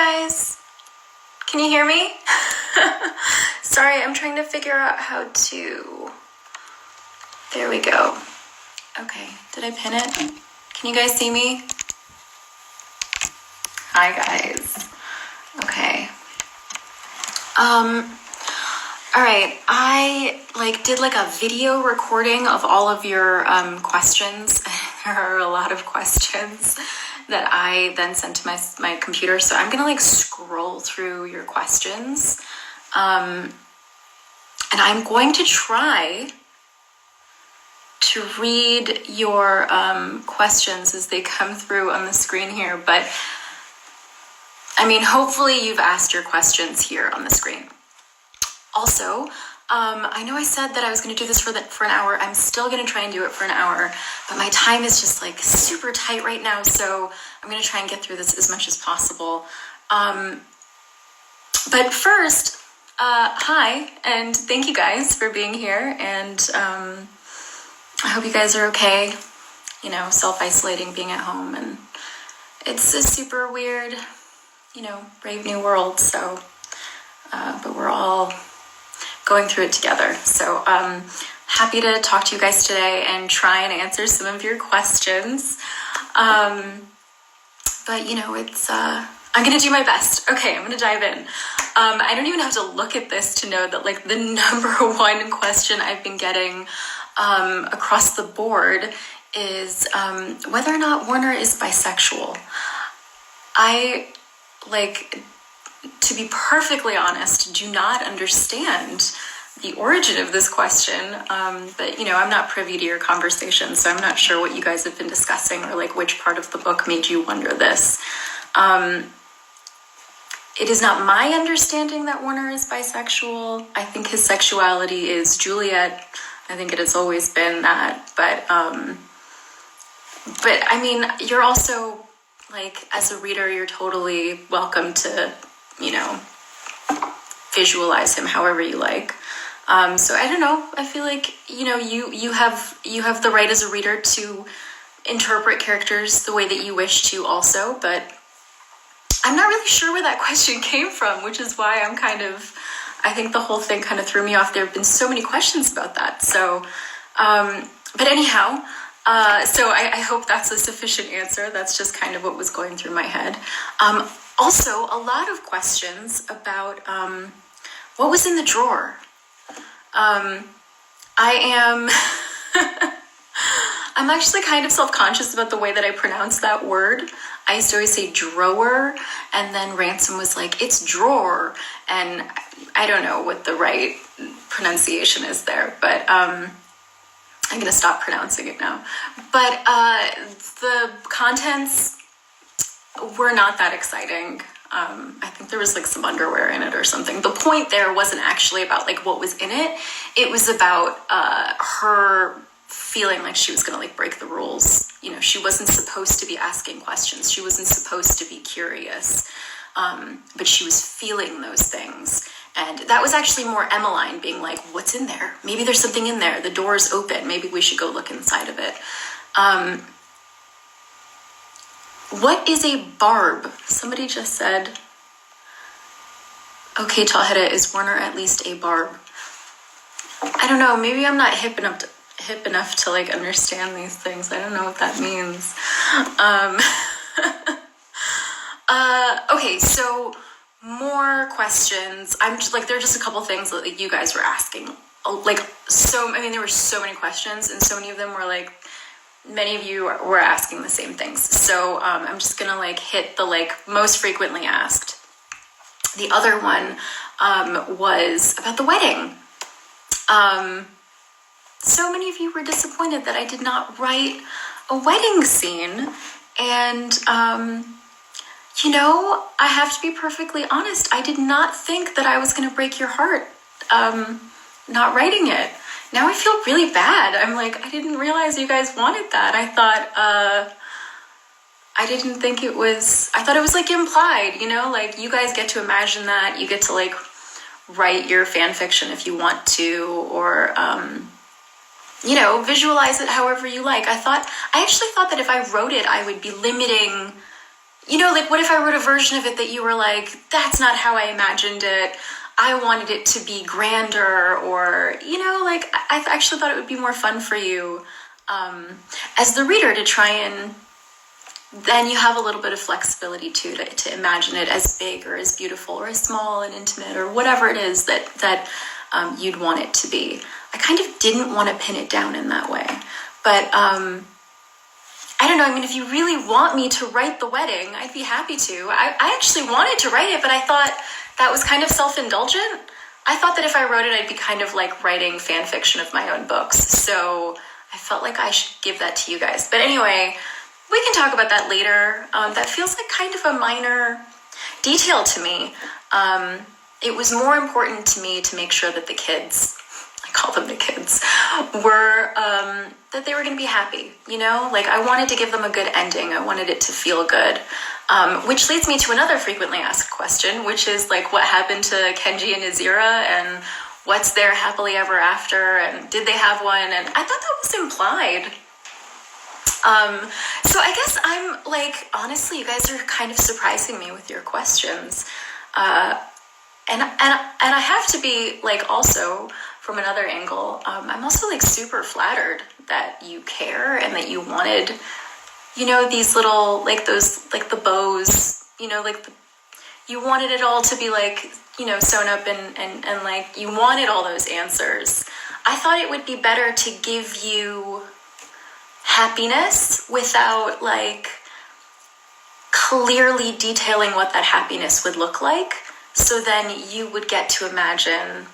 guys, can you hear me? Sorry, I'm trying to figure out how to... There we go. Okay, did I pin it? Can you guys see me? Hi guys. Okay. All right, I did a video recording of all of your questions. There are a lot of questions that I then sent to my computer. So I'm gonna scroll through your questions. And I'm going to try to read your questions as they come through on the screen here. But I mean, hopefully you've asked your questions here on the screen. Also, I know I said that I was going to do this for an hour. I'm still going to try and do it for an hour, but my time is just super tight right now, so I'm going to try and get through this as much as possible. But first, hi, and thank you guys for being here, and I hope you guys are okay, self-isolating, being at home, and it's a super weird, brave new world, so, but we're all going through it together. So happy to talk to you guys today and try and answer some of your questions. But it's, I'm going to do my best. Okay, I'm going to dive in. I don't even have to look at this to know that the number one question I've been getting across the board is whether or not Warner is bisexual. To be perfectly honest, do not understand the origin of this question, but I'm not privy to your conversation, so I'm not sure what you guys have been discussing or which part of the book made you wonder this. It is not my understanding that Warner is bisexual. I think his sexuality is Juliet. I think it has always been that, but I mean, you're also as a reader, you're totally welcome to visualize him however you like. So I don't know. I feel you have the right as a reader to interpret characters the way that you wish to also, but I'm not really sure where that question came from, which is why I think the whole thing kind of threw me off. There have been so many questions about that. So, but anyhow, so I hope that's a sufficient answer. That's just kind of what was going through my head. Also, a lot of questions about what was in the drawer. I'm actually kind of self-conscious about the way that I pronounce that word. I used to always say drawer, and then Ransom was it's drawer, and I don't know what the right pronunciation is there, but I'm going to stop pronouncing it now. But the contents were not that exciting. I think there was some underwear in it or something. The point there wasn't actually about what was in it. It was about her feeling like she was gonna break the rules. She wasn't supposed to be asking questions. She wasn't supposed to be curious. But she was feeling those things. And that was actually more Emmeline being what's in there? Maybe there's something in there. The door's open. Maybe we should go look inside of it. What is a barb? Somebody just said, okay, Tahereh, is Warner at least a barb? I don't know. Maybe I'm not hip enough to understand these things. I don't know what that means. Okay, so more questions. I'm just there are just a couple things that you guys were asking. There were so many questions, and so many of them were many of you were asking the same things. So I'm just gonna hit the most frequently asked. The other one was about the wedding. So many of you were disappointed that I did not write a wedding scene. And, I have to be perfectly honest. I did not think that I was going to break your heart not writing it. Now I feel really bad. I'm I didn't realize you guys wanted that. I thought, I didn't think it was, I thought it was implied, you guys get to imagine that. You get to write your fan fiction if you want to, or, visualize it however you like. I actually thought that if I wrote it, I would be limiting, you know, like, what if I wrote a version of it that you were like, that's not how I imagined it. I wanted it to be grander, or, you know, like, I actually thought it would be more fun for you as the reader to try and, then you have a little bit of flexibility too to imagine it as big or as beautiful or as small and intimate or whatever it is that you'd want it to be. I kind of didn't want to pin it down in that way, but I don't know. I mean, if you really want me to write the wedding, I'd be happy to. I actually wanted to write it, but I thought that was kind of self-indulgent. I thought that if I wrote it, I'd be kind of like writing fan fiction of my own books. So I felt like I should give that to you guys. But anyway, we can talk about that later. That feels like kind of a minor detail to me. It was more important to me to make sure that the kids, I call them the kids, were, that they were going to be happy, you know? Like, I wanted to give them a good ending. I wanted it to feel good. Which leads me to another frequently asked question, which is, like, what happened to Kenji and Azira, and what's their happily ever after, and did they have one? And I thought that was implied. So I guess I'm, like, honestly, you guys are kind of surprising me with your questions. And I have to be, like, also from another angle, I'm also, like, super flattered that you care and that you wanted, you know, these little, like, those, like, the bows, you know, like, you wanted it all to be, like, you know, sewn up and like, you wanted all those answers. I thought it would be better to give you happiness without, like, clearly detailing what that happiness would look like. So then you would get to imagine,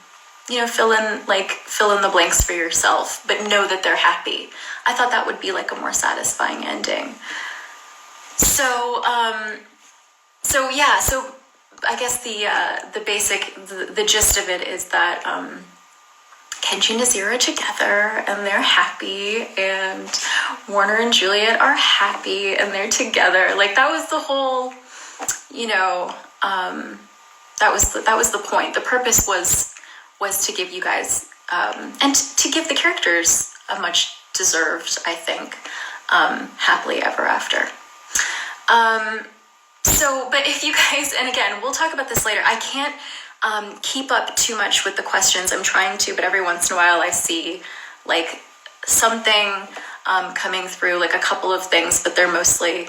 you know, fill in the blanks for yourself, but know that they're happy. I thought that would be, like, a more satisfying ending. So I guess the gist of it is that Kenji and Azira are together and they're happy, and Warner and Juliet are happy and they're together. Like, that was the whole, you know, that was the point. The purpose was to give you guys and to give the characters a much deserved, I think, happily ever after. But if you guys, and again, we'll talk about this later. I can't keep up too much with the questions. I'm trying to, but every once in a while I see, like, something coming through, like a couple of things, but they're mostly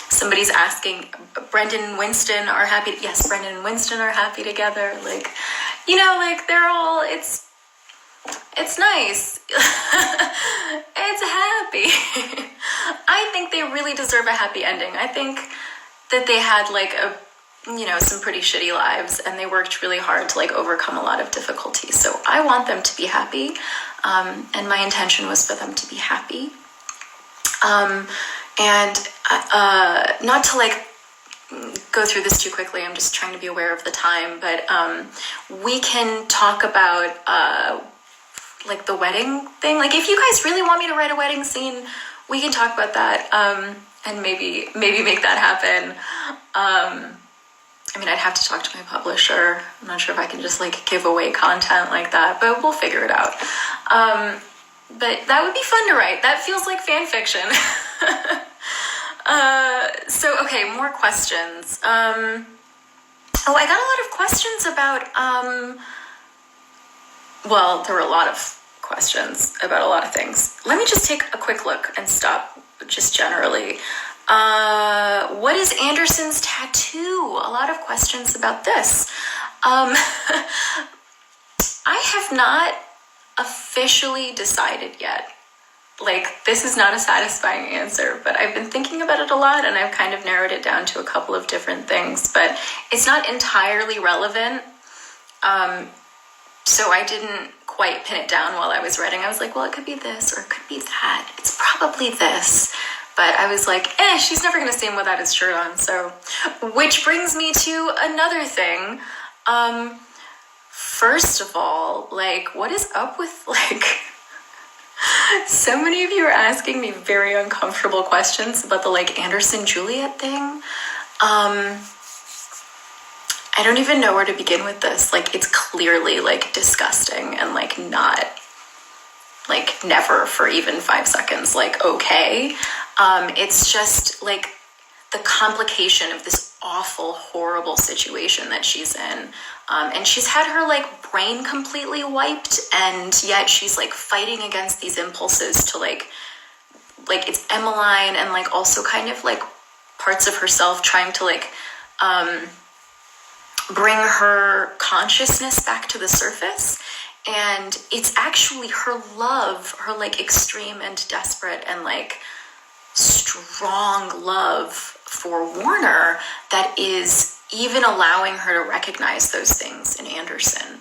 somebody's asking, Brendan and Winston are happy. Yes, Brendan and Winston are happy together. Like, you know, like, they're all, it's nice. It's happy. I think they really deserve a happy ending. I think that they had, like, some pretty shitty lives, and they worked really hard to, like, overcome a lot of difficulties. So I want them to be happy. And my intention was for them to be happy. Not to, like, go through this too quickly, I'm just trying to be aware of the time, but we can talk about like, the wedding thing. Like, if you guys really want me to write a wedding scene, we can talk about that, and maybe make that happen. I mean, I'd have to talk to my publisher. I'm not sure if I can just, like, give away content like that, but we'll figure it out. But that would be fun to write. That feels like fan fiction. Okay, more questions. I got a lot of questions about, well, there were a lot of questions about a lot of things. Let me just take a quick look and stop just generally. What is Anderson's tattoo? A lot of questions about this. I have not officially decided yet. Like, this is not a satisfying answer, but I've been thinking about it a lot, and I've kind of narrowed it down to a couple of different things, but it's not entirely relevant. So I didn't quite pin it down while I was writing. I was like, well, it could be this or it could be that. It's probably this. But I was like, she's never going to see him without his shirt on. So, which brings me to another thing. First of all, like, what is up with, like, so many of you are asking me very uncomfortable questions about the, like, Anderson-Juliet thing. I don't even know where to begin with this. Like, it's clearly, like, disgusting and, like, not like never for even 5 seconds, like okay. It's just like the complication of this awful, horrible situation that she's in. And she's had her like brain completely wiped, and yet she's like fighting against these impulses to like it's Emmeline, and like also kind of like parts of herself trying to like bring her consciousness back to the surface. And it's actually her love, her like extreme and desperate and like strong love for Warner that is even allowing her to recognize those things in Anderson,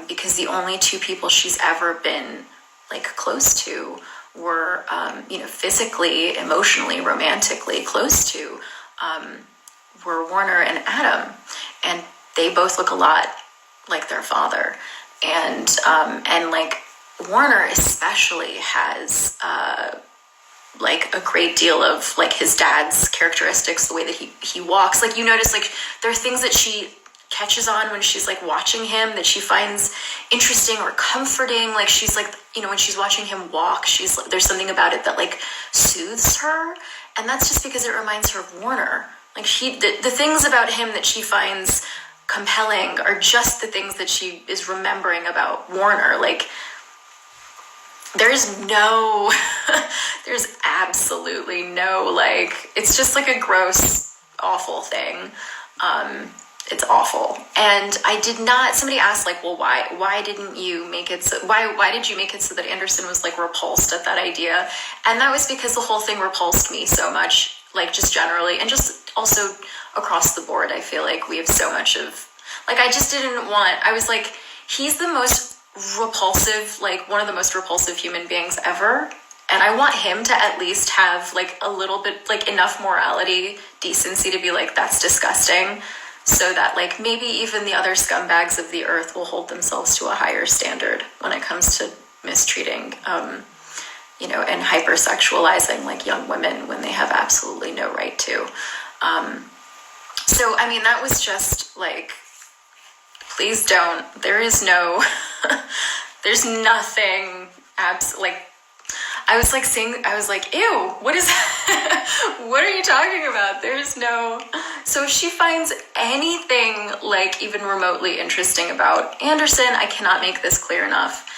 because the only two people she's ever been like close to were physically, emotionally, romantically close to were Warner and Adam, and they both look a lot like their father. And like Warner especially has like a great deal of like his dad's characteristics, the way that he walks. Like you notice like there are things that she catches on when she's like watching him that she finds interesting or comforting. Like she's like, when she's watching him walk, there's something about it that like soothes her. And that's just because it reminds her of Warner. Like the things about him that she finds compelling are just the things that she is remembering about Warner. Like there's absolutely no, like, it's just like a gross, awful thing. It's awful. And I did not, somebody asked like, well, why didn't you make it so, why did you make it so that Anderson was like repulsed at that idea? And that was because the whole thing repulsed me so much, like just generally, and just also across the board. I feel like we have so much of, like, I just didn't want, I was like, he's the most repulsive, like one of the most repulsive human beings ever. And I want him to at least have like a little bit, like enough morality, decency to be like, that's disgusting. So that like maybe even the other scumbags of the earth will hold themselves to a higher standard when it comes to mistreating, and hypersexualizing like young women when they have absolutely no right to. So, I mean, that was just like, please don't, there is no, there's nothing, like, I was like, ew, what is, what are you talking about? There's no, so if she finds anything like even remotely interesting about Anderson, I cannot make this clear enough.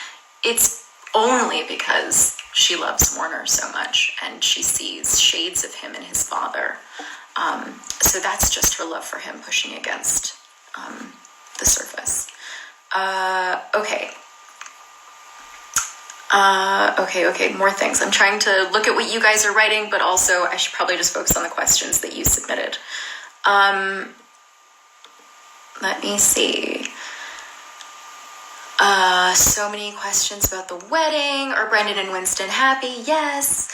It's only because she loves Warner so much and she sees shades of him in his father. So that's just her love for him pushing against the surface. Okay. Okay, more things. I'm trying to look at what you guys are writing, but also I should probably just focus on the questions that you submitted. Let me see. So many questions about the wedding. Are Brendan and Winston happy? Yes.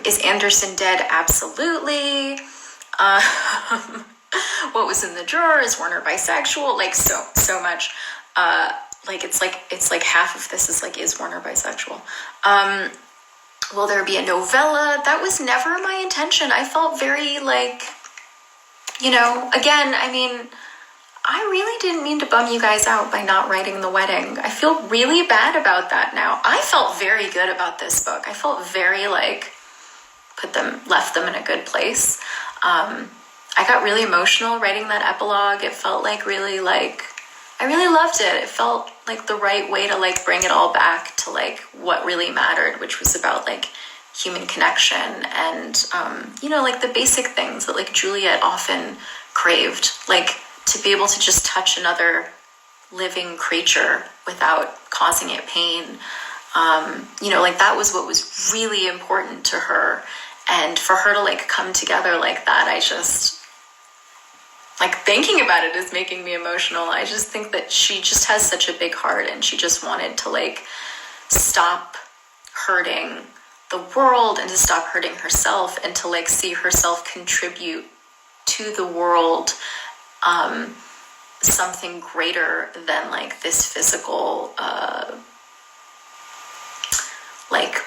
Is Anderson dead? Absolutely. What was in the drawer? Is Warner bisexual? Like so much. It's like half of this is like, is Warner bisexual? Will there be a novella? That was never my intention. I felt very like, again, I mean, I really didn't mean to bum you guys out by not writing the wedding. I feel really bad about that now. I felt very good about this book. I felt very like left them in a good place. I got really emotional writing that epilogue. It felt like really like, I really loved it. It felt like the right way to like bring it all back to like what really mattered, which was about like human connection and, like the basic things that like Juliet often craved, like to be able to just touch another living creature without causing it pain. Like that was what was really important to her. And for her to like come together like that, I just, like thinking about it is making me emotional. I just think that she just has such a big heart and she just wanted to like stop hurting the world and to stop hurting herself and to like see herself contribute to the world something greater than like this physical like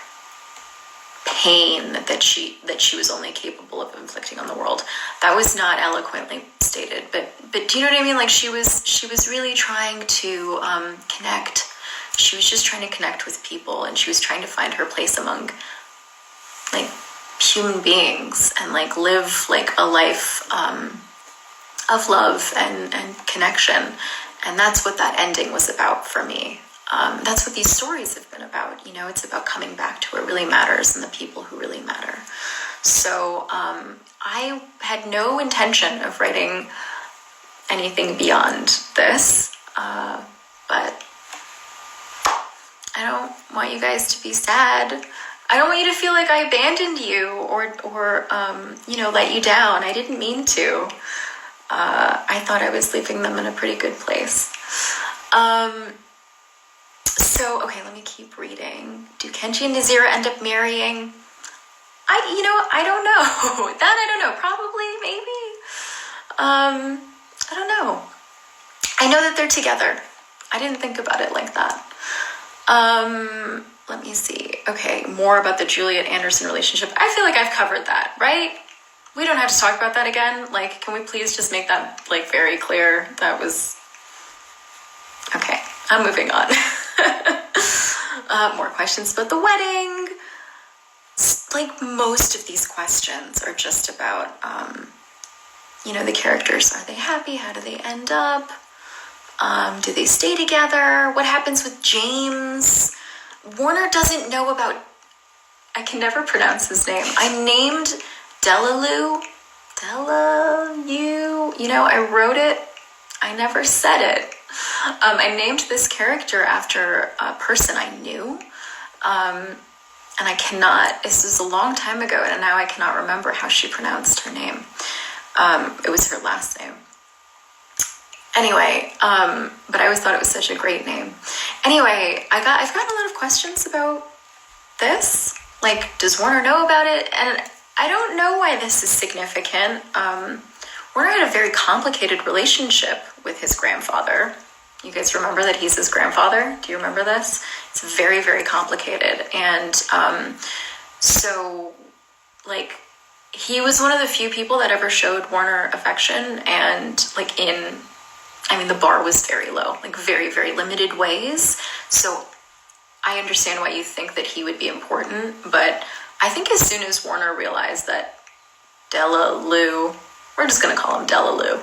pain that she was only capable of inflicting on the world. That was not eloquently stated, but do you know what I mean? Like she was really trying to connect she was just trying to connect with people, and she was trying to find her place among like human beings and like live like a life of love and connection. And that's what that ending was about for me. That's what these stories have been about. You know, it's about coming back to what really matters and the people who really matter. So I had no intention of writing anything beyond this, but I don't want you guys to be sad. I don't want you to feel like I abandoned you or you know, let you down. I didn't mean to. I thought I was leaving them in a pretty good place. So, okay, let me keep reading. Do Kenji and Nazira end up marrying? I don't know. That I don't know. Probably, maybe. I don't know. I know that they're together. I didn't think about it like that. Let me see. Okay, more about the Juliet Anderson relationship. I feel like I've covered that, right? We don't have to talk about that again. Like, can we please just make that, like, very clear? That was... Okay, I'm moving on. More questions about the wedding. Like, most of these questions are just about, you know, the characters. Are they happy? How do they end up? Do they stay together? What happens with James? Warner doesn't know about... I can never pronounce his name. I named Delalu. You know, I wrote it. I never said it. I named this character after a person I knew. And I cannot... This was a long time ago, and now I cannot remember how she pronounced her name. It was her last name. Anyway, but I always thought it was such a great name. Anyway, I've gotten a lot of questions about this. Like, does Warner know about it? And I don't know why this is significant. Warner had a very complicated relationship with his grandfather. You guys remember that he's his grandfather? Do you remember this? It's very, very complicated. And so, like, he was one of the few people that ever showed Warner affection, and, like, the bar was very low, like, very, very limited ways. So I understand why you think that he would be important, but I think as soon as Warner realized that Delalu, we're just going to call him Delalu,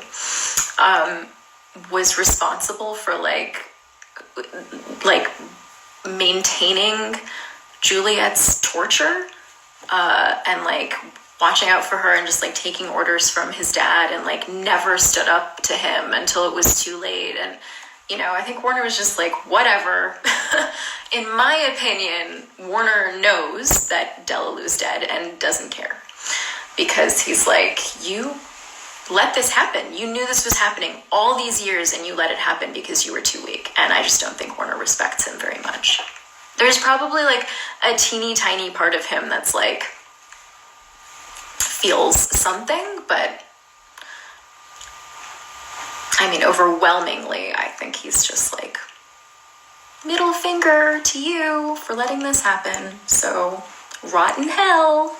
was responsible for, like maintaining Juliet's torture, and, like, watching out for her and just, like, taking orders from his dad, and, like, never stood up to him until it was too late. And, you know, I think Warner was just like, whatever. In my opinion, Warner knows that Delalu's dead and doesn't care, because he's like, you let this happen. You knew this was happening all these years, and you let it happen because you were too weak. And I just don't think Warner respects him very much. There's probably, like, a teeny tiny part of him that's, like, feels something, but overwhelmingly, I think he's just like, middle finger to you for letting this happen. So, rot in hell.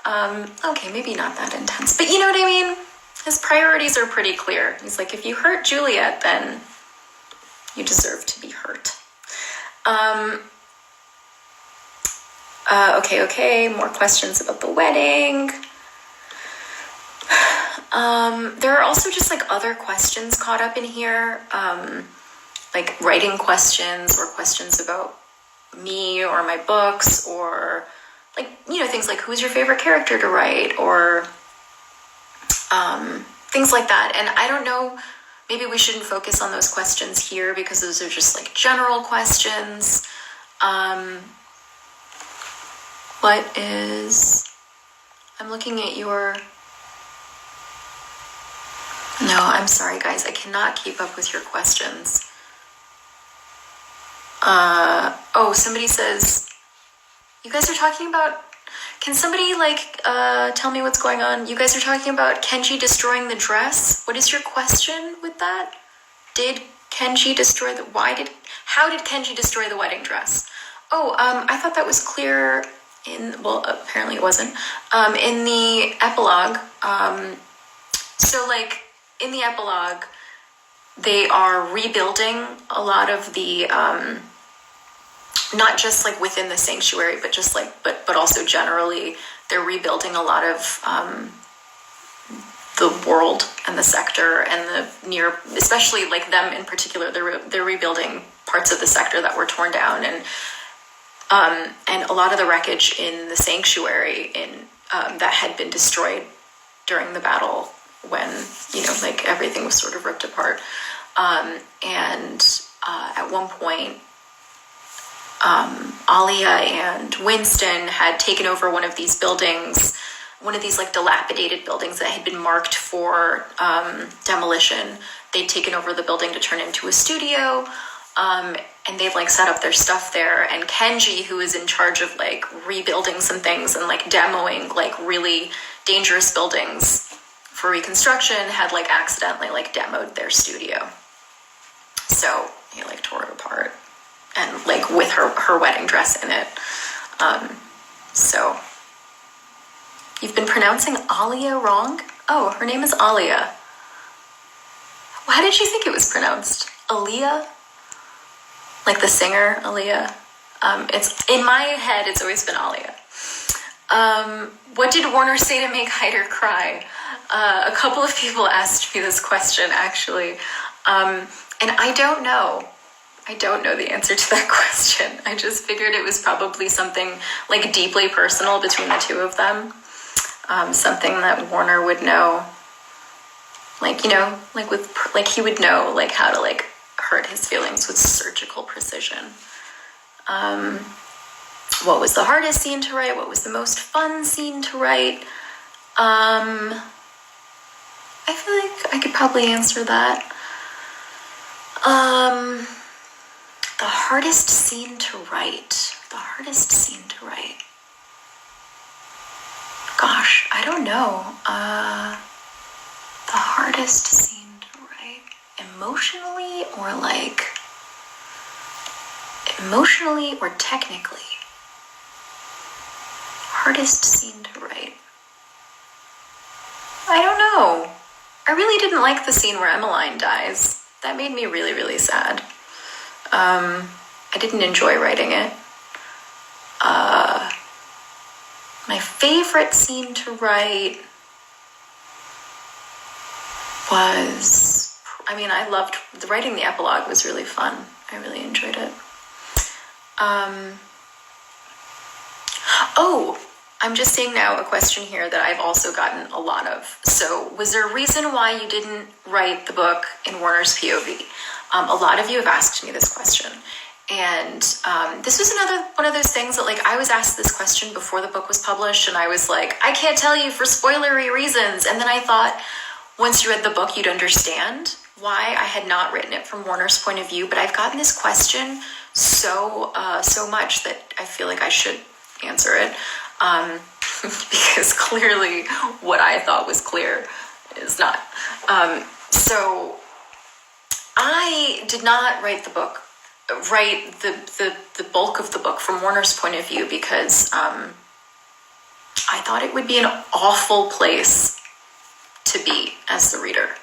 Okay, maybe not that intense, but you know what I mean? His priorities are pretty clear. He's like, if you hurt Juliet, then you deserve to be hurt. Okay, more questions about the wedding. There are also just, like, other questions caught up in here, like writing questions or questions about me or my books, or, like, you know, things like, who's your favorite character to write, or things like that. And I don't know, maybe we shouldn't focus on those questions here, because those are just, like, general questions. I'm looking at your... No, I'm sorry, guys. I cannot keep up with your questions. Somebody says, you guys are talking about... Can somebody, like, tell me what's going on? You guys are talking about Kenji destroying the dress? What is your question with that? Did Kenji destroy the... How did Kenji destroy the wedding dress? I thought that was clear in... Well, apparently it wasn't. In the epilogue. So, like... In the epilogue, they are rebuilding a lot of the not just like within the sanctuary, but just like, but also generally, they're rebuilding a lot of the world and the sector and the near, especially like them in particular, they're rebuilding parts of the sector that were torn down, and a lot of the wreckage in the sanctuary that had been destroyed during the battle when, like everything was sort of ripped apart. At one point, Alia and Winston had taken over one of these buildings, one of these like dilapidated buildings that had been marked for demolition. They'd taken over the building to turn into a studio, and they'd like set up their stuff there. And Kenji, who was in charge of like rebuilding some things and like demoing like really dangerous buildings for reconstruction, had like accidentally like demoed their studio. So he like tore it apart, and like with her wedding dress in it. So you've been pronouncing Alia wrong? Oh, her name is Alia. How did you think it was pronounced? Aaliyah? Like the singer, Aaliyah? It's in my head, it's always been Alia. What did Warner say to make Hyder cry? A couple of people asked me this question, actually. And I don't know. I don't know the answer to that question. I just figured it was probably something like deeply personal between the two of them. Something that Warner would know. Like, like he would know like how to like hurt his feelings with surgical precision. What was the hardest scene to write? What was the most fun scene to write? I feel like I could probably answer that. The hardest scene to write. The hardest scene to write. Gosh, I don't know. The hardest scene to write. Emotionally or technically? Hardest scene to write. I don't know. I really didn't like the scene where Emmeline dies. That made me really, really sad. I didn't enjoy writing it. My favorite scene to write was, I loved writing the epilogue. Was really fun. I really enjoyed it. I'm just seeing now a question here that I've also gotten a lot of. So, was there a reason why you didn't write the book in Warner's POV? A lot of you have asked me this question. And this was another one of those things that, like, I was asked this question before the book was published, and I was like, I can't tell you for spoilery reasons. And then I thought, once you read the book, you'd understand why I had not written it from Warner's point of view. But I've gotten this question so much that I feel like I should answer it. Because clearly what I thought was clear is not. So I did not write the bulk of the book from Warner's point of view because I thought it would be an awful place to be as the reader.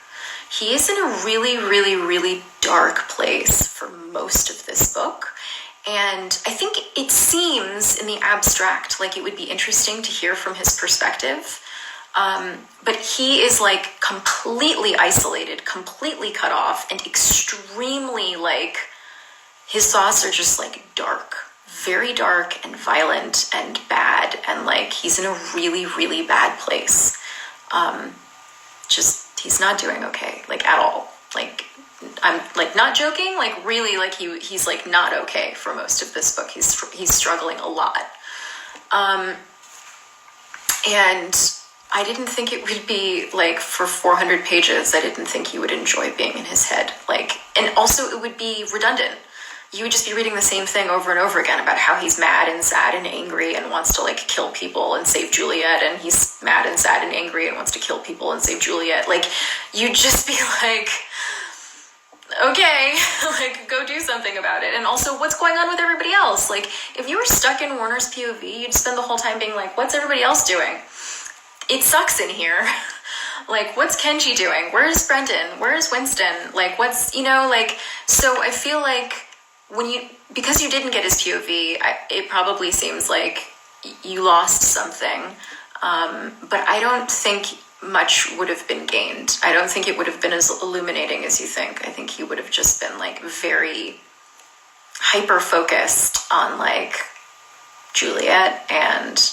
He is in a really, really, really dark place for most of this book. And I think it seems in the abstract like it would be interesting to hear from his perspective. But he is like completely isolated, completely cut off, and extremely like, his thoughts are just like dark, very dark and violent and bad. And like, he's in a really, really bad place. He's not doing okay, like at all. Like, I'm like not joking, like really, like he's like not okay for most of this book. He's struggling a lot. And I didn't think it would be like for 400 pages. I didn't think he would enjoy being in his head. Like, and also it would be redundant. You would just be reading the same thing over and over again about how he's mad and sad and angry and wants to like kill people and save Juliet, and he's mad and sad and angry and wants to kill people and save Juliet. Like, you'd just be like, okay, like, go do something about it. And also, what's going on with everybody else? Like, if you were stuck in Warner's POV, you'd spend the whole time being like, what's everybody else doing? It sucks in here. Like, what's Kenji doing? Where's Brendan? Where's Winston? Like, what's, like, so I feel like because you didn't get his POV, it probably seems like you lost something. But I don't think much would have been gained. I don't think it would have been as illuminating as you think. I think he would have just been like very hyper focused on like Juliet and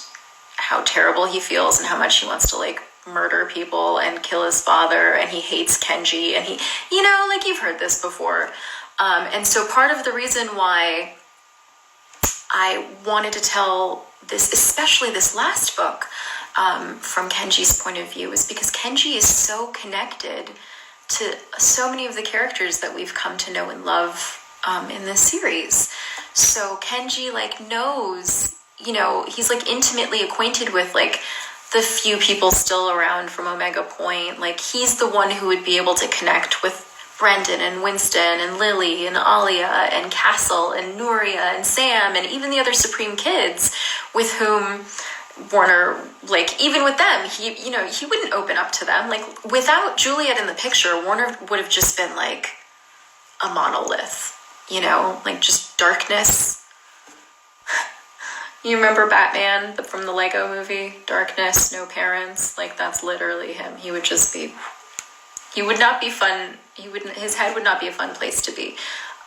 how terrible he feels and how much he wants to like murder people and kill his father, and he hates Kenji, and he, like you've heard this before. And so part of the reason why I wanted to tell this, especially this last book, from Kenji's point of view, is because Kenji is so connected to so many of the characters that we've come to know and love in this series. So Kenji like knows, he's like intimately acquainted with like the few people still around from Omega Point. Like he's the one who would be able to connect with Brendan and Winston and Lily and Alia and Castle and Nuria and Sam and even the other Supreme kids with whom Warner, like even with them, he wouldn't open up to them. Like without Juliet in the picture, Warner would have just been like a monolith, like just darkness. You remember Batman from the Lego movie? Darkness, no parents. Like that's literally him. He would just be. He would not be fun. His head would not be a fun place to be.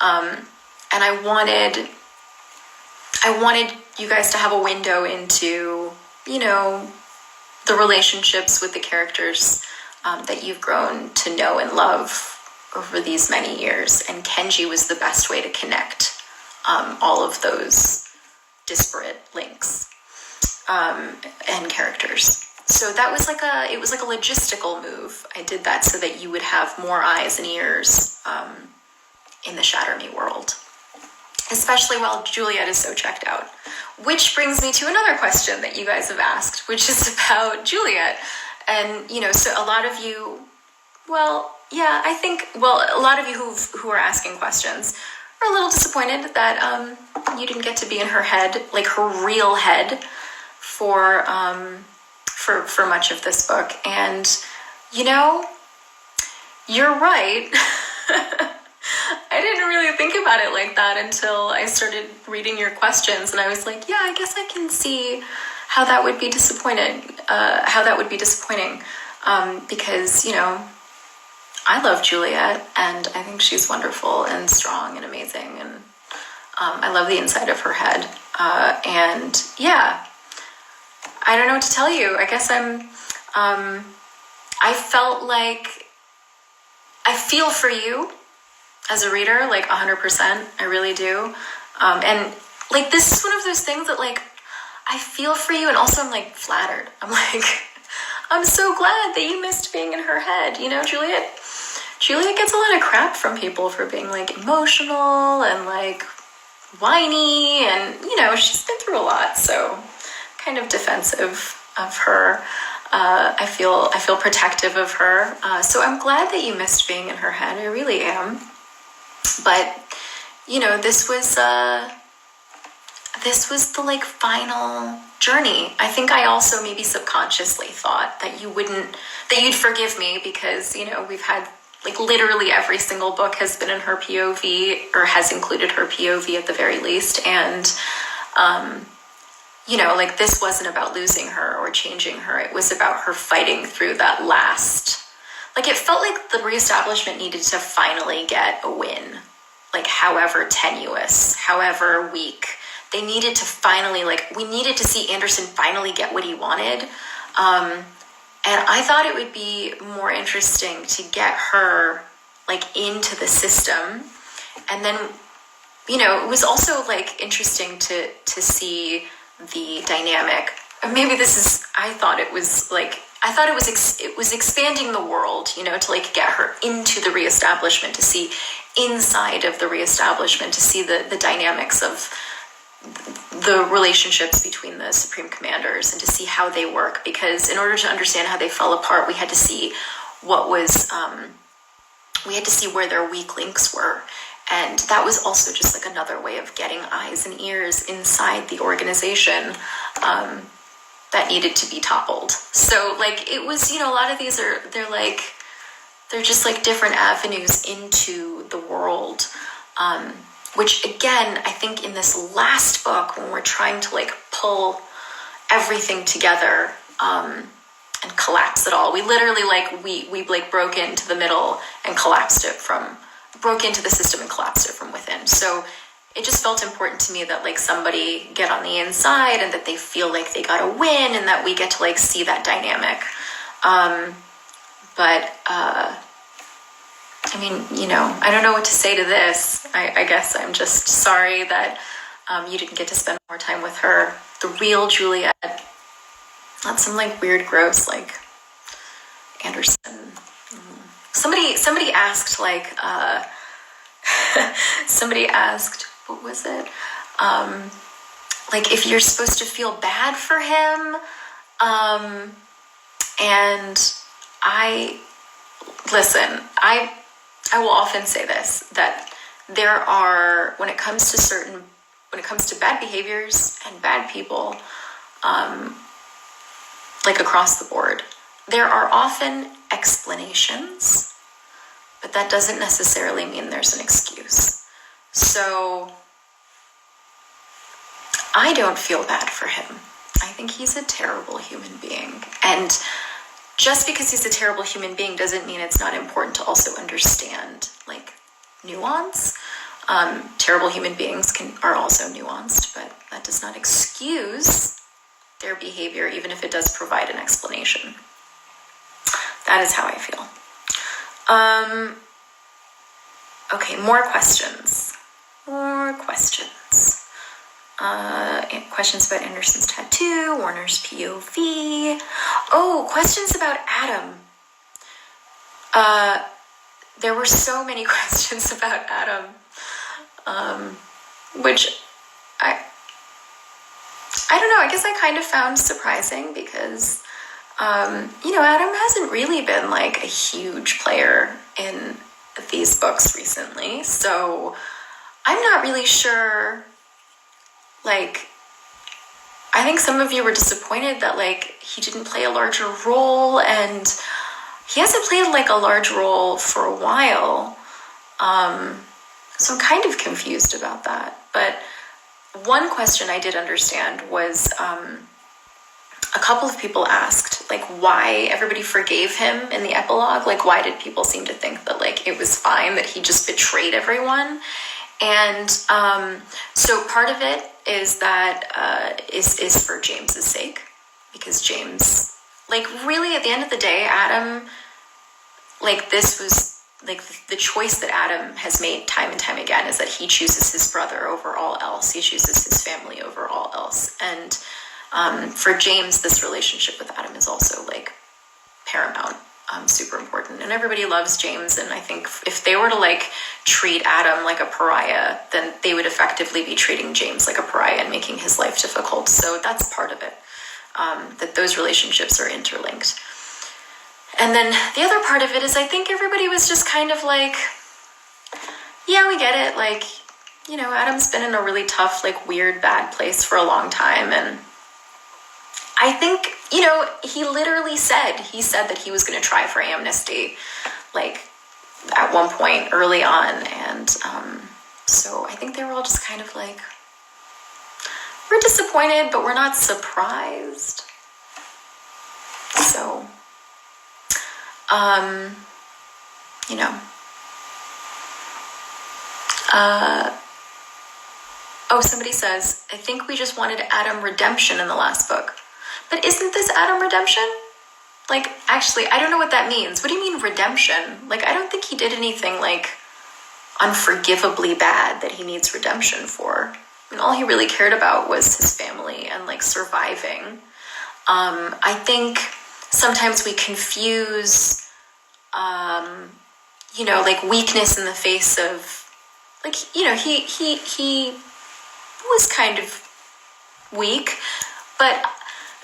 And I wanted you guys to have a window into, the relationships with the characters that you've grown to know and love over these many years. And Kenji was the best way to connect all of those disparate links and characters. So that was it was like a logistical move. I did that so that you would have more eyes and ears in the Shatter Me world, especially while Juliet is so checked out. Which brings me to another question that you guys have asked, which is about Juliet. And, so a lot of you, a lot of you who are asking questions are a little disappointed that you didn't get to be in her head, like her real head, for much of this book. And, you're right. I didn't really think about it like that until I started reading your questions, and I was like, yeah, I guess I can see how that would be disappointing. Because, I love Juliet, and I think she's wonderful and strong and amazing, and I love the inside of her head. And yeah, I don't know what to tell you. I guess I felt like I feel for you as a reader, like 100%. I really do. And like, this is one of those things that like, I feel for you, and also I'm like flattered. I'm like, I'm so glad that you missed being in her head. Juliet gets a lot of crap from people for being like emotional and like whiny, and she's been through a lot, so kind of defensive of her. I feel protective of her. So I'm glad that you missed being in her head. I really am. But this was the like final journey. I think I also maybe subconsciously thought that you'd forgive me, because we've had like literally every single book has been in her POV, or has included her POV at the very least. And like, this wasn't about losing her or changing her. It was about her fighting through that last. Like, it felt like the reestablishment needed to finally get a win. Like, however tenuous, however weak. They needed to finally, we needed to see Anderson finally get what he wanted. And I thought it would be more interesting to get her, into the system. And then, it was also, interesting to see the dynamic. Maybe this is, I thought it was expanding the world, to get her into the reestablishment, to see inside of the reestablishment, to see the dynamics of the relationships between the Supreme Commanders, and to see how they work. Because in order to understand how they fell apart, we had to see where their weak links were. And that was also just another way of getting eyes and ears inside the organization that needed to be toppled. So it was, a lot of these they're just different avenues into the world. which again, I think in this last book, when we're trying to like pull everything together and collapse it all, we literally like we like broke into the middle and broke into the system and collapsed it from within. So it just felt important to me that like somebody get on the inside and that they feel like they got a win and that we get to like see that dynamic. I mean, you know, I don't know what to say to this. I guess I'm just sorry that you didn't get to spend more time with her. The real Juliet, not some like weird, gross like Anderson. Somebody asked like somebody asked, what was it? Like if you're supposed to feel bad for him. And I will often say this, that there are, when it comes to bad behaviors and bad people, like across the board, there are often explanations, but that doesn't necessarily mean there's an excuse. So I don't feel bad for him. I think he's a terrible human being. And just because he's a terrible human being doesn't mean it's not important to also understand like nuance. Terrible human beings are also nuanced, but that does not excuse their behavior, even if it does provide an explanation. That is how I feel. Okay, more questions. Questions about Anderson's tattoo, Warner's POV. Oh, questions about Adam. There were so many questions about Adam, which I don't know, I guess I kind of found surprising because, you know, Adam hasn't really been like a huge player in these books recently, so I'm not really sure. Like, I think some of you were disappointed that like he didn't play a larger role, and he hasn't played like a large role for a while. So I'm kind of confused about that. But one question I did understand was a couple of people asked like why everybody forgave him in the epilogue. Like, why did people seem to think that like it was fine that he just betrayed everyone? And so part of it is that is for James's sake, because James, like, really at the end of the day, Adam, like, this was like the choice that Adam has made time and time again is that he chooses his brother over all else. He chooses his family over all else. And for James, this relationship with Adam is also like paramount. Super important, and everybody loves James, and I think if they were to like treat Adam like a pariah, then they would effectively be treating James like a pariah and making his life difficult. So that's part of it, that those relationships are interlinked. And then the other part of it is I think everybody was just kind of like, yeah, we get it, like, you know, Adam's been in a really tough, like, weird, bad place for a long time, and I think, you know, he literally said that he was going to try for amnesty, like, at one point early on. And so I think they were all just kind of like, we're disappointed, but we're not surprised. So, you know. Oh, somebody says, I think we just wanted Adam redemption in the last book. But isn't this Adam redemption? Like, actually, I don't know what that means. What do you mean redemption? Like, I don't think he did anything, like, unforgivably bad that he needs redemption for. I mean, all he really cared about was his family and, like, surviving. I think sometimes we confuse, you know, like, weakness in the face of, like, you know, he was kind of weak, but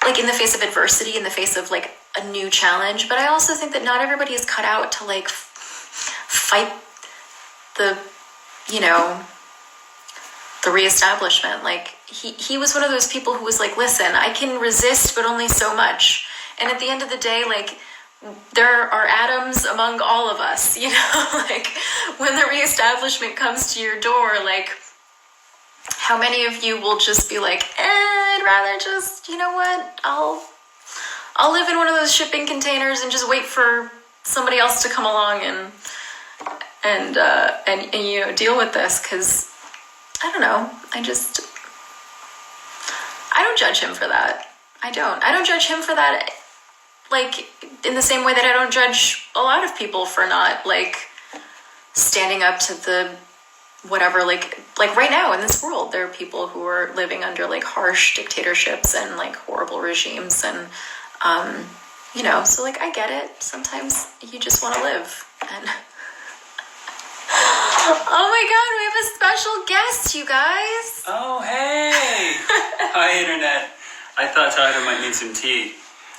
like in the face of adversity, in the face of like a new challenge. But I also think that not everybody is cut out to like fight the, you know, the reestablishment. Like he was one of those people who was like, listen, I can resist, but only so much. And at the end of the day, like, there are Adams among all of us, you know, like when the reestablishment comes to your door, like, How many of you will just be like, I'd rather just, you know what, I'll live in one of those shipping containers and just wait for somebody else to come along and you know, deal with this, because I don't know, I don't judge him for that. I don't judge him for that, like, in the same way that I don't judge a lot of people for not, like, standing up to the whatever, like right now in this world, there are people who are living under, like, harsh dictatorships and, like, horrible regimes, and you know, so, like, I get it. Sometimes you just want to live. And oh my god, we have a special guest, you guys. Oh, hey. Hi, Internet. I thought Tahereh might need some tea.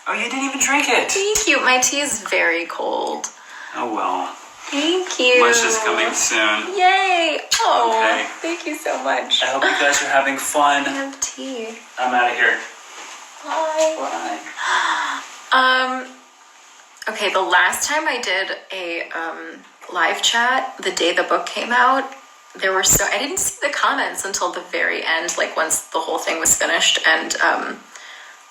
Oh, you didn't even drink it. Thank you. My tea is very cold. Oh, well. Thank you. Lunch is coming soon. Yay. Oh, okay. Thank you so much. I hope you guys are having fun. I have tea. I'm out of here. Bye. Bye. Okay, the last time I did a live chat, the day the book came out, I didn't see the comments until the very end, like once the whole thing was finished, and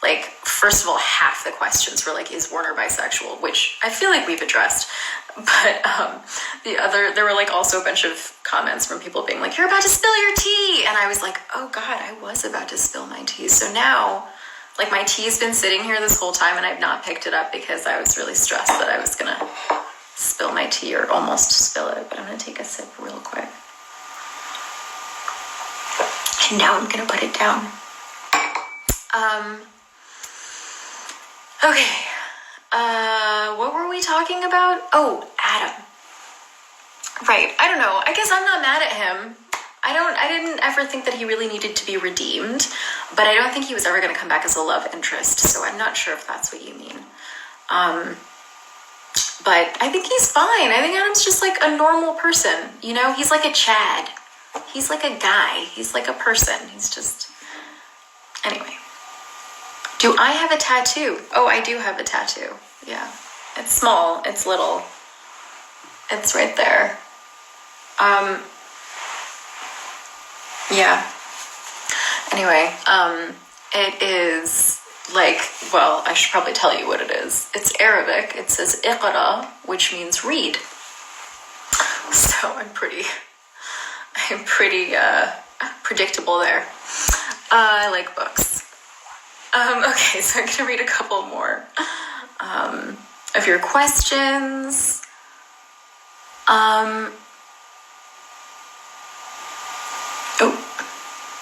like, first of all, half the questions were like, is Warner bisexual, which I feel like we've addressed, but there were, like, also a bunch of comments from people being like, you're about to spill your tea, and I was like, oh god, I was about to spill my tea. So now, like, my tea's been sitting here this whole time and I've not picked it up because I was really stressed that I was gonna spill my tea, or almost spill it, but I'm gonna take a sip real quick. And now I'm gonna put it down. Okay. What were we talking about? Oh, Adam. Right. I don't know. I guess I'm not mad at him. I didn't ever think that he really needed to be redeemed, but I don't think he was ever going to come back as a love interest, so I'm not sure if that's what you mean. But I think he's fine. I think Adam's just, like, a normal person, you know? He's like a Chad. He's like a guy. He's like a person. He's just... Anyway. Do I have a tattoo? Oh, I do have a tattoo. Yeah. It's small. It's little. It's right there. Yeah. Anyway, it is, like, well, I should probably tell you what it is. It's Arabic. It says Iqra, which means read. So I'm pretty predictable there. I like books. Okay, so I'm gonna read a couple more of your questions.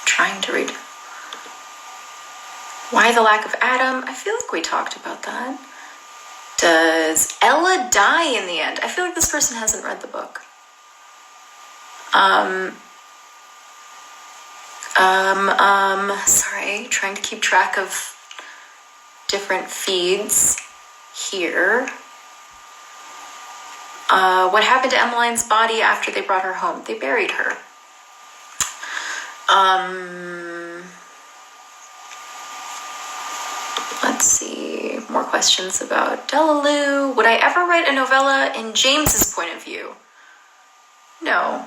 Trying to read. Why the lack of Adam? I feel like we talked about that. Does Ella die in the end? I feel like this person hasn't read the book. Sorry, trying to keep track of different feeds here. What happened to Emmeline's body after they brought her home? They buried her. Let's see, more questions about Delaloo. Would I ever write a novella in James's point of view? No,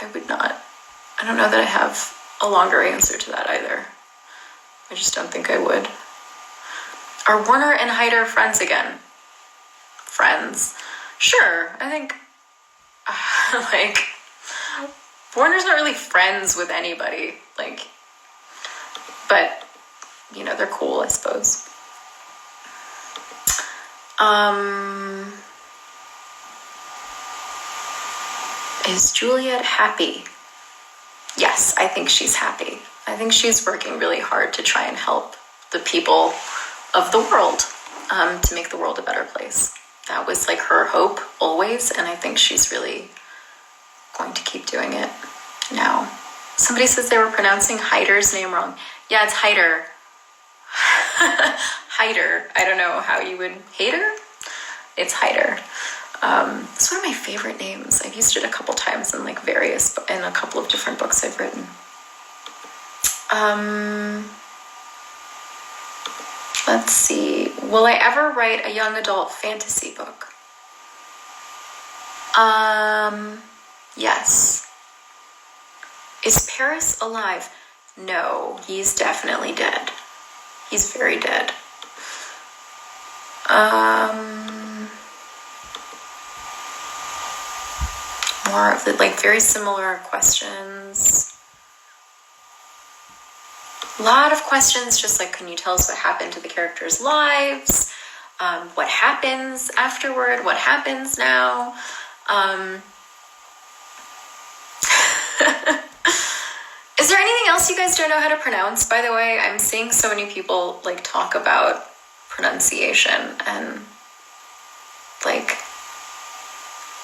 I would not. I don't know that I have a longer answer to that either. I just don't think I would. Are Warner and Hyder friends again? Friends? Sure, I think, like, Warner's not really friends with anybody, like, but, you know, they're cool, I suppose. Is Juliet happy? Yes, I think she's happy. I think she's working really hard to try and help the people of the world, to make the world a better place. That was, like, her hope always, and I think she's really going to keep doing it now. Somebody says they were pronouncing Hyder's name wrong. Yeah, it's Hyder. Hyder. I don't know how you would... Hater? It's Hyder. It's one of my favorite names. I've used it a couple times in, like, in a couple of different books I've written. Let's see. Will I ever write a young adult fantasy book? Yes. Is Paris alive? No, he's definitely dead. He's very dead. More of the, like, very similar questions. A lot of questions, just like, can you tell us what happened to the characters' lives? What happens afterward? What happens now? Is there anything else you guys don't know how to pronounce, by the way? I'm seeing so many people, like, talk about pronunciation and, like...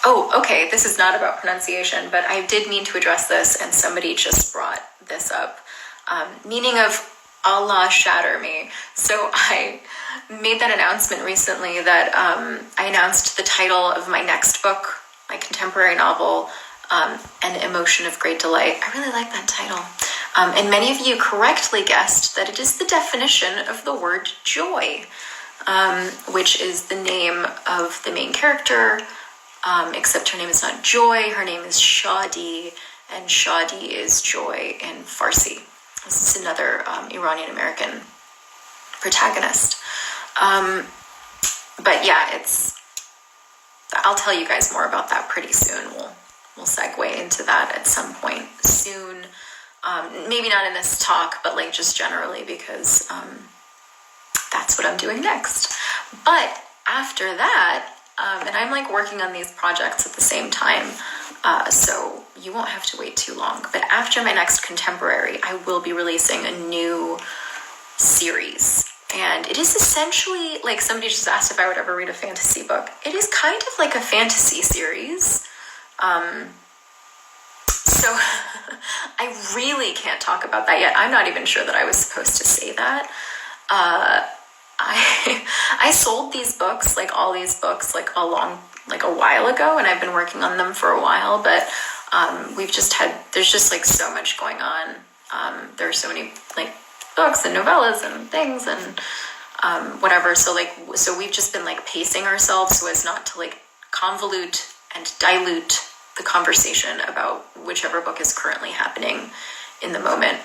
Oh, okay, this is not about pronunciation, but I did mean to address this, and somebody just brought this up. Meaning of Allah shatter me. So I made that announcement recently that I announced the title of my next book, my contemporary novel, An Emotion of Great Delight. I really like that title. And many of you correctly guessed that it is the definition of the word joy, which is the name of the main character, except her name is not Joy, her name is Shadi, and Shadi is joy in Farsi. This is another Iranian-American protagonist. But yeah, I'll tell you guys more about that pretty soon. We'll segue into that at some point soon. Maybe not in this talk, but like just generally, because that's what I'm doing next. But after that, and I'm like working on these projects at the same time, so you won't have to wait too long. But after my next contemporary, I will be releasing a new series. And it is essentially, like, somebody just asked if I would ever read a fantasy book. It is kind of like a fantasy series. So I really can't talk about that yet. I'm not even sure that I was supposed to say that. I sold these books, like all these books, like a while ago, and I've been working on them for a while, but there's just like so much going on. There are so many like books and novellas and things and whatever. So we've just been like pacing ourselves so as not to like convolute and dilute the conversation about whichever book is currently happening in the moment.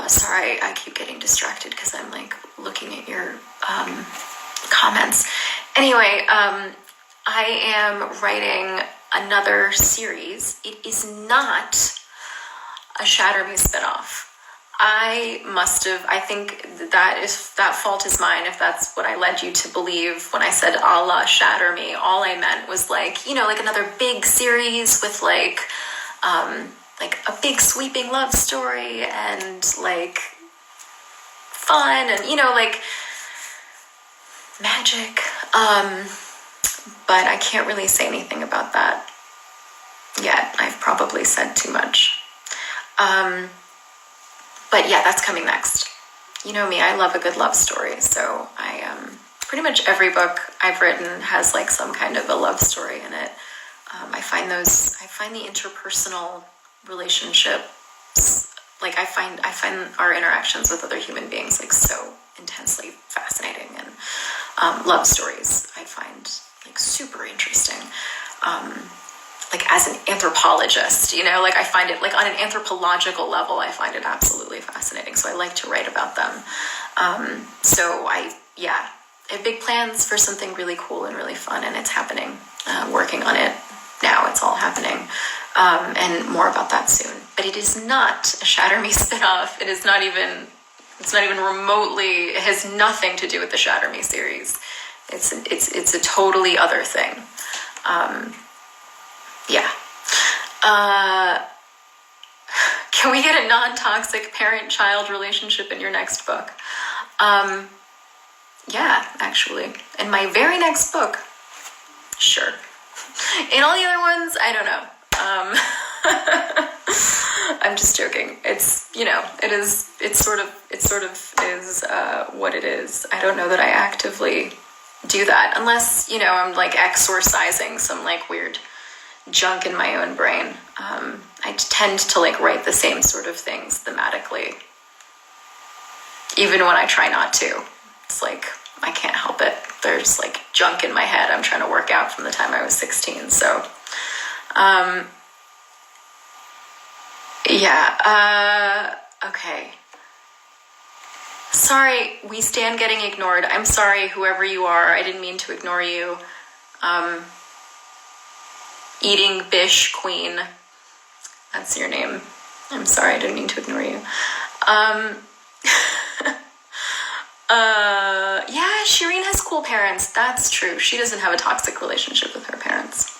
Sorry, I keep getting distracted because I'm like looking at your comments. Anyway, I am writing another series. It is not a Shatter Me spinoff. I think that fault is mine if that's what I led you to believe when I said Allah shatter me. All I meant was like, like another big series with like a big sweeping love story and like fun and like magic. But I can't really say anything about that yet. I've probably said too much. But yeah, that's coming next. You know me, I love a good love story. So pretty much every book I've written has like some kind of a love story in it. I find the interpersonal relationships, like I find our interactions with other human beings like so intensely fascinating, and love stories I find like super interesting. Like as an anthropologist, like I find it like on an anthropological level, I find it absolutely fascinating. So I like to write about them. So I have big plans for something really cool and really fun, and it's happening. Working on it now, it's all happening. And more about that soon. But it is not a Shatter Me spinoff. It's not even remotely, it has nothing to do with the Shatter Me series. It's a totally other thing. Can we get a non-toxic parent-child relationship in your next book? Yeah, actually. In my very next book, sure. In all the other ones, I don't know. I'm just joking. It's, it sort of is what it is. I don't know that I actively do that unless, I'm like exorcising some like weird junk in my own brain. I tend to like write the same sort of things thematically, even when I try not to. It's like, I can't help it. There's like junk in my head I'm trying to work out from the time I was 16. So Yeah, okay. Sorry, we stand getting ignored. I'm sorry, whoever you are. I didn't mean to ignore you. Eating Bish Queen. That's your name. I'm sorry, I didn't mean to ignore you. Yeah, Shireen has cool parents. That's true. She doesn't have a toxic relationship with her parents.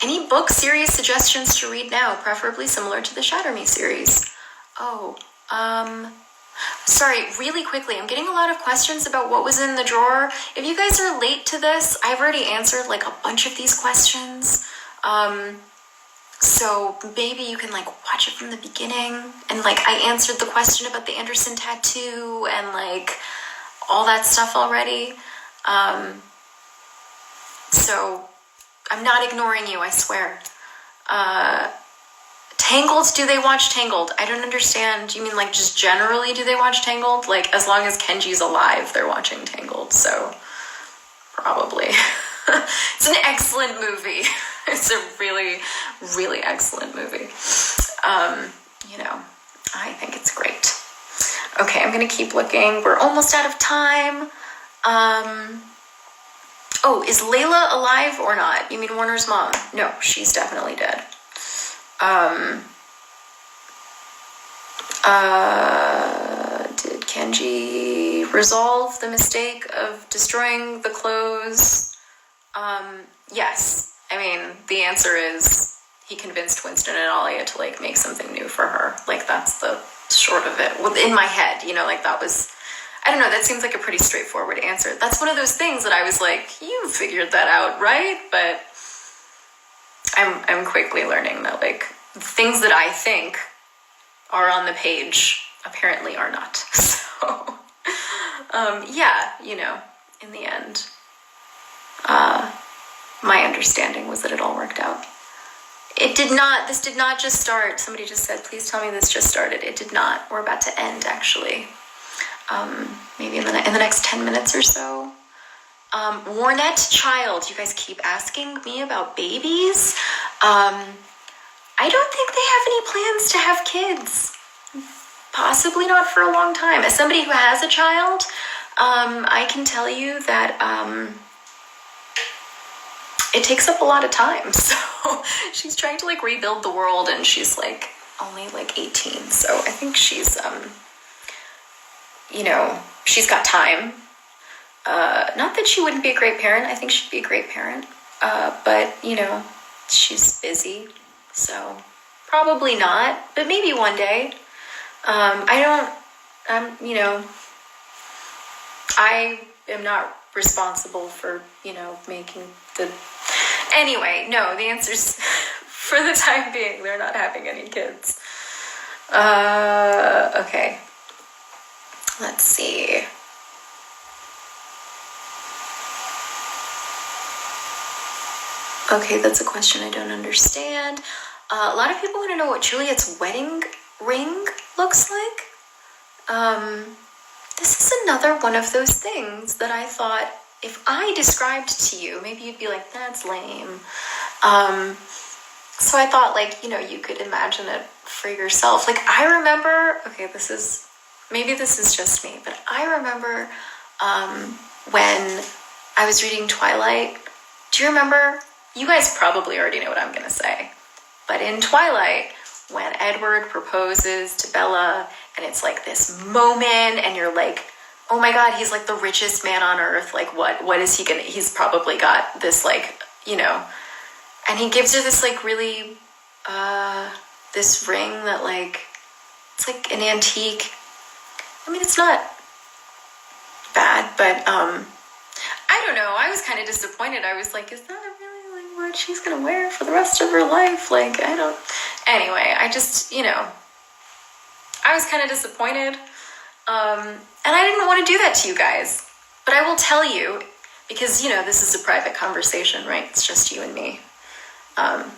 Any book series suggestions to read now, preferably similar to the Shatter Me series? Oh, sorry, really quickly, I'm getting a lot of questions about what was in the drawer. If you guys are late to this, I've already answered like a bunch of these questions. So maybe you can like watch it from the beginning, and like I answered the question about the Anderson tattoo and like all that stuff already. So I'm not ignoring you, I swear. Tangled, do they watch Tangled? I don't understand. You mean like just generally do they watch Tangled? Like as long as Kenji's alive, they're watching Tangled, so probably. It's an excellent movie. It's a really, really excellent movie. I think it's great. Okay, I'm gonna keep looking. We're almost out of time. Oh, is Layla alive or not? You mean Warner's mom? No, she's definitely dead. Did Kenji resolve the mistake of destroying the clothes? Yes. I mean, the answer is he convinced Winston and Alia to like make something new for her. Like that's the short of it. In my head, like that was, I don't know, that seems like a pretty straightforward answer. That's one of those things that I was like, you figured that out, right? But I'm quickly learning that like things that I think are on the page apparently are not. So, yeah, in the end, my understanding was that it all worked out. This did not just start. Somebody just said, please tell me this just started. It did not. We're about to end, actually. Maybe in the next 10 minutes or so. Warnette Child, you guys keep asking me about babies. I don't think they have any plans to have kids. Possibly not for a long time. As somebody who has a child, I can tell you that it takes up a lot of time. So she's trying to like rebuild the world, and she's like only like 18. So I think she's she's got time. Not that she wouldn't be a great parent. I think she'd be a great parent. But she's busy, so probably not. But maybe one day. I am not responsible for, making the... Anyway, no, the answer's, for the time being, they're not having any kids. Okay. Let's see. Okay, that's a question I don't understand. A lot of people want to know what Juliet's wedding ring looks like. This is another one of those things that I thought if I described to you, maybe you'd be like, that's lame. So I thought like, you could imagine it for yourself. Like I remember, okay, maybe this is just me, but I remember when I was reading Twilight. Do you remember? You guys probably already know what I'm going to say. But in Twilight, when Edward proposes to Bella, and it's like this moment, and you're like, oh my God, he's like the richest man on earth. Like what is he gonna, he's probably got this like, and he gives her this like really, this ring that like, it's like an antique. I mean, it's not bad, but, I don't know. I was kind of disappointed. I was like, is that really like what she's gonna wear for the rest of her life? Like, anyway, I just, I was kind of disappointed. And I didn't want to do that to you guys. But I will tell you, because, this is a private conversation, right? It's just you and me. I'll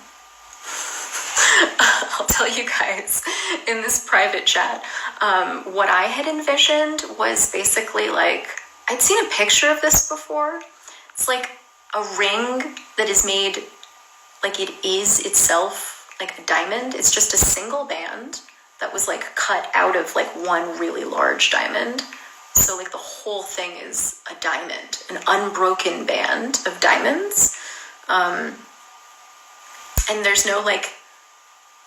tell you guys in this private chat, what I had envisioned was basically like, I'd seen a picture of this before. It's like a ring that is made like it is itself like a diamond. It's just a single band that was like cut out of like one really large diamond. So like the whole thing is a diamond, an unbroken band of diamonds. And there's no like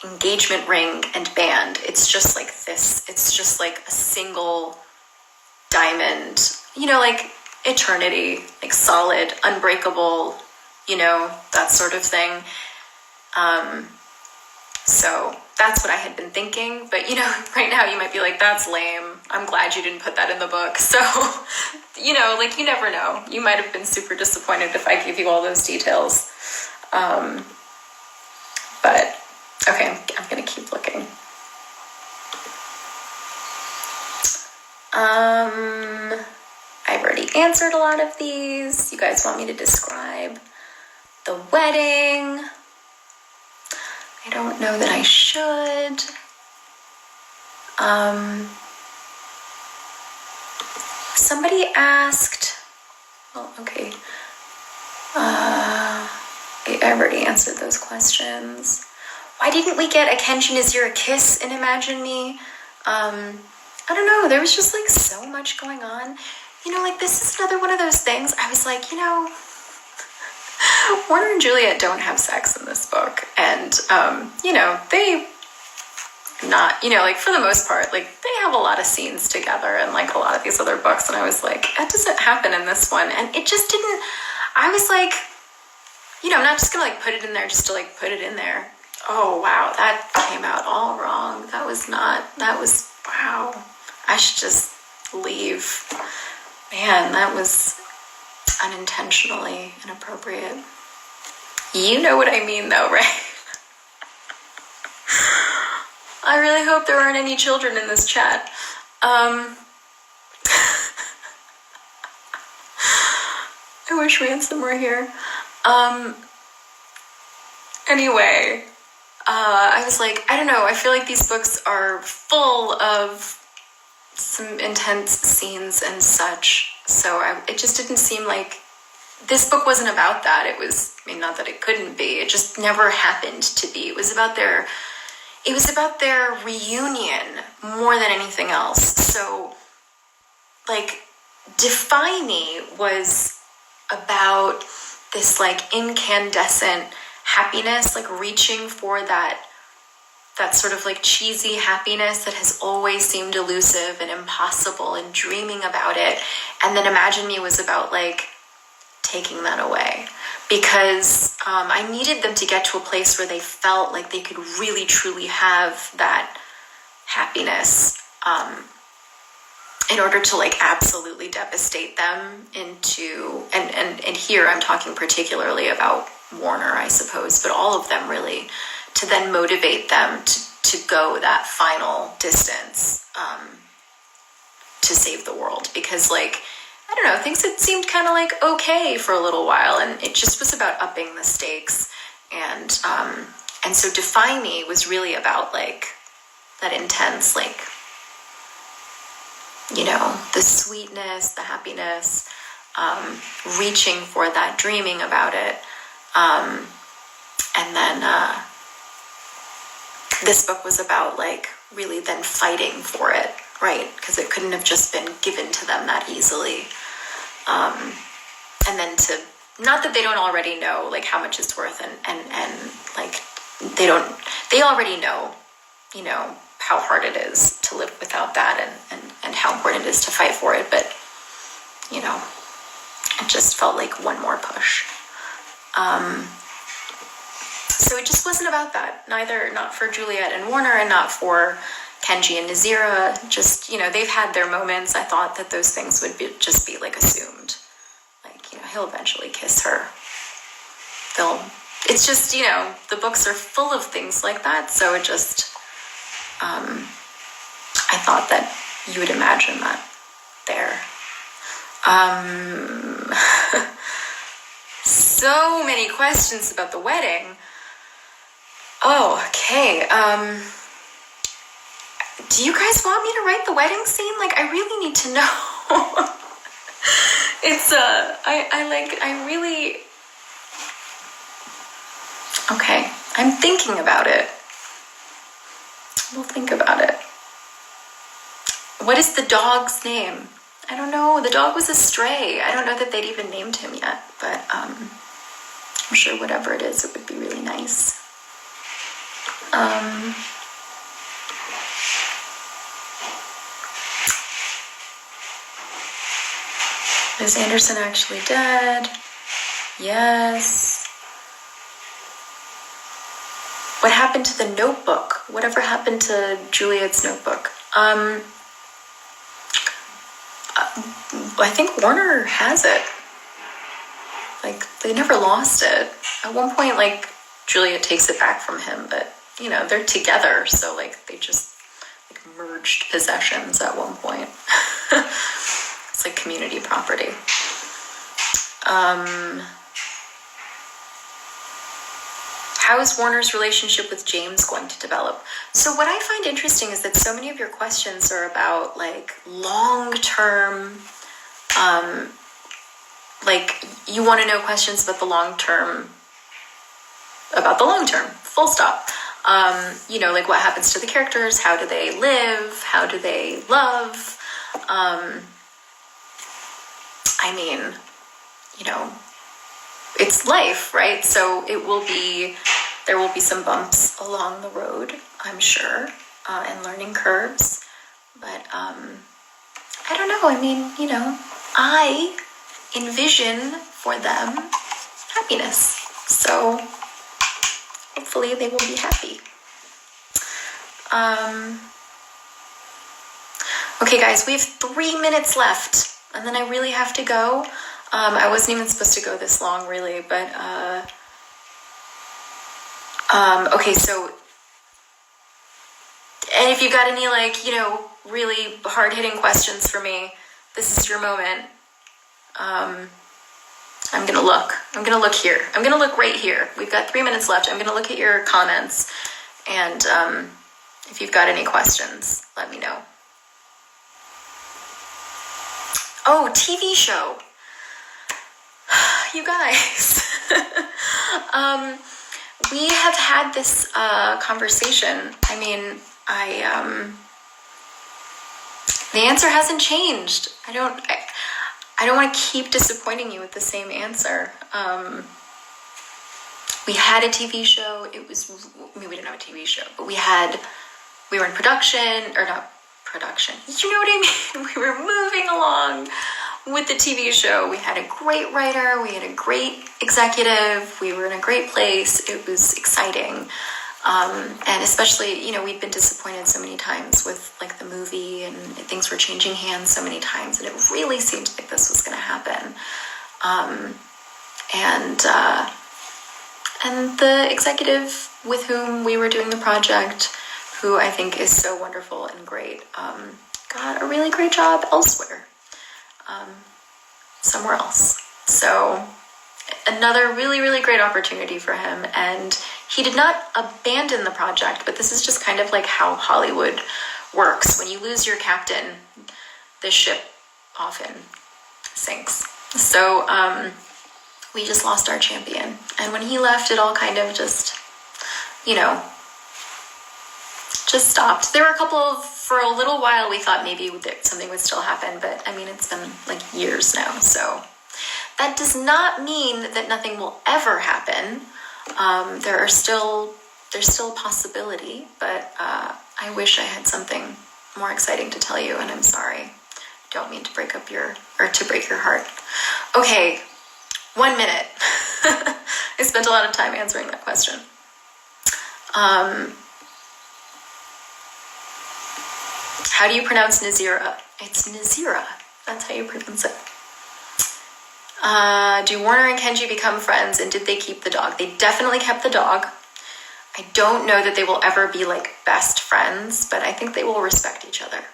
engagement ring and band. It's just like this. It's just like a single diamond, you know, like eternity, like solid, unbreakable, you know, that sort of thing. So that's what I had been thinking. But, you know, right now you might be like, that's lame. I'm glad you didn't put that in the book. So, you know, like you never know. You might have been super disappointed if I gave you all those details. But, okay, I'm going to keep looking. I've already answered a lot of these. You guys want me to describe the wedding? I don't know that I should. Somebody asked, well, okay. I've already answered those questions. Why didn't we get a Kenji Nazira kiss in Imagine Me? I don't know. There was just like so much going on. You know, like this is another one of those things. I was like, you know, Warner and Juliet don't have sex in this book. And, you know, they not, you know, like for the most part, like they have a lot of scenes together and like a lot of these other books. And I was like, that doesn't happen in this one. And it just didn't, I was like, you know, I'm not just gonna like put it in there just to like put it in there. Oh, wow, that came out all wrong. That was, wow. I should just leave. Man, that was unintentionally inappropriate. You know what I mean though, right? I really hope there aren't any children in this chat. I wish Ransom were here. Anyway, I was like, I don't know, I feel like these books are full of some intense scenes and such, so it just didn't seem like this book wasn't about that. It was, I mean, not that it couldn't be, it just never happened to be. It was about their reunion more than anything else. So, like, Defy Me was about this, like, incandescent happiness, like, reaching for that sort of, like, cheesy happiness that has always seemed elusive and impossible and dreaming about it. And then Imagine Me was about, like, taking that away. Because I needed them to get to a place where they felt like they could really, truly have that happiness in order to, like, absolutely devastate them into, and here I'm talking particularly about Warner, I suppose, but all of them really, to then motivate them to go that final distance to save the world. Because, like, I don't know, things had seemed kind of like okay for a little while, and it just was about upping the stakes. And so Defy Me was really about, like, that intense, like, you know, the sweetness, the happiness, reaching for that, dreaming about it. And then this book was about, like, really then fighting for it, right? Because it couldn't have just been given to them that easily. And then to, not that they don't already know, like, how much it's worth, and like, they already know, you know, how hard it is to live without that, and how important it is to fight for it. But, you know, it just felt like one more push. So it just wasn't about that. Neither, not for Juliet and Warner, and not for Kenji and Nazira. Just, you know, they've had their moments. I thought that those things would just be, like, assumed. Like, you know, he'll eventually kiss her. It's just, you know, the books are full of things like that. So it just, I thought that you would imagine that there. So many questions about the wedding. Oh, okay. Do you guys want me to write the wedding scene? Like, I really need to know. Okay, I'm thinking about it. We'll think about it. What is the dog's name? I don't know. The dog was a stray. I don't know that they'd even named him yet, but I'm sure whatever it is, it would be really nice. Is Anderson actually dead? Yes. What happened to the notebook? Whatever happened to Juliet's notebook? I think Warner has it. Like, they never lost it. At one point, like, Juliet takes it back from him, but, you know, they're together, so, like, they just, like, merged possessions at one point. It's like community property. How is Warner's relationship with James going to develop? So what I find interesting is that so many of your questions are about, like, long-term, like, you want to know questions about the long term, full stop. You know, like, what happens to the characters? How do they live? How do they love? I mean, you know, it's life, right? So there will be some bumps along the road, I'm sure, and learning curves. But I don't know. I mean, you know, I envision for them happiness. So hopefully they will be happy. Okay, guys, we have 3 minutes left, and then I really have to go. I wasn't even supposed to go this long, really, but okay, so, and if you got any, like, you know, really hard-hitting questions for me, this is your moment. I'm gonna look here. I'm gonna look right here. We've got 3 minutes left. I'm gonna look at your comments, and if you've got any questions, let me know. Oh, TV show. You guys. We have had this conversation. I mean, the answer hasn't changed. I don't want to keep disappointing you with the same answer. We had a TV show. We didn't have a TV show, but we were in production, or not production. You know what I mean? We were moving along with the TV show. We had a great writer. We had a great executive. We were in a great place. It was exciting. And especially, you know, we'd been disappointed so many times with, like, the movie, and things were changing hands so many times, and it really seemed like this was going to happen. And the executive with whom we were doing the project, who I think is so wonderful and great, got a really great job elsewhere, somewhere else. So another really, really great opportunity for him. And he did not abandon the project, but this is just kind of like how Hollywood works. When you lose your captain, the ship often sinks. So we just lost our champion. And when he left, it all kind of just, you know, just stopped. There were for a little while, we thought maybe something would still happen, but I mean, it's been like years now. So that does not mean that nothing will ever happen. There's still a possibility, but I wish I had something more exciting to tell you, and I'm sorry. Don't mean to break your heart. Okay, 1 minute. I spent a lot of time answering that question. How do you pronounce Nazira? It's Nazira. That's how you pronounce it. Do Warner and Kenji become friends, and did they keep the dog? They definitely kept the dog. I don't know that they will ever be, like, best friends, but I think they will respect each other.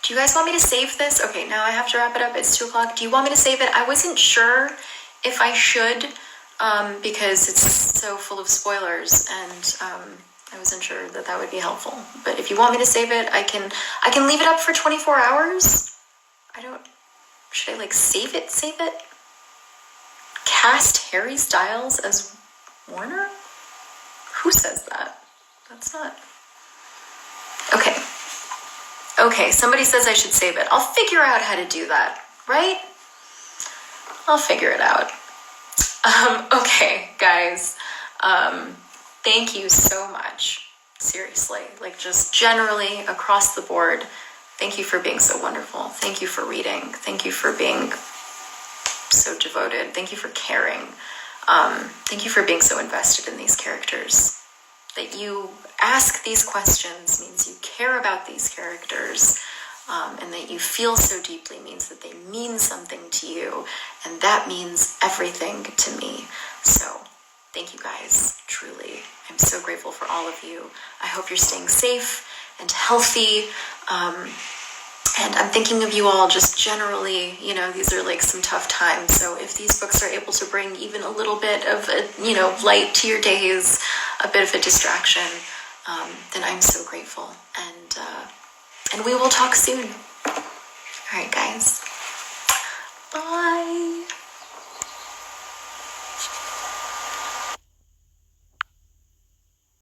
Do you guys want me to save this? Okay, now I have to wrap it up. It's 2:00. Do you want me to save it? I wasn't sure if I should, because it's so full of spoilers, and I wasn't sure that would be helpful. But if you want me to save it, I can leave it up for 24 hours. Should I, like, save it? Cast Harry Styles as Warner? Who says that? That's not... Okay. Okay, somebody says I should save it. I'll figure out how to do that, right? I'll figure it out. Okay, guys. Thank you so much. Seriously, like just generally across the board, thank you for being so wonderful. Thank you for reading. Thank you for being so devoted. Thank you for caring. Thank you for being so invested in these characters. That you ask these questions means you care about these characters, and that you feel so deeply means that they mean something to you, and that means everything to me. So, thank you guys, truly. I'm so grateful for all of you. I hope you're staying safe and healthy, and I'm thinking of you all just generally. You know, these are like some tough times, so if these books are able to bring even a little bit of light to your days, a bit of a distraction, then I'm so grateful, and we will talk soon. All right, guys. Bye.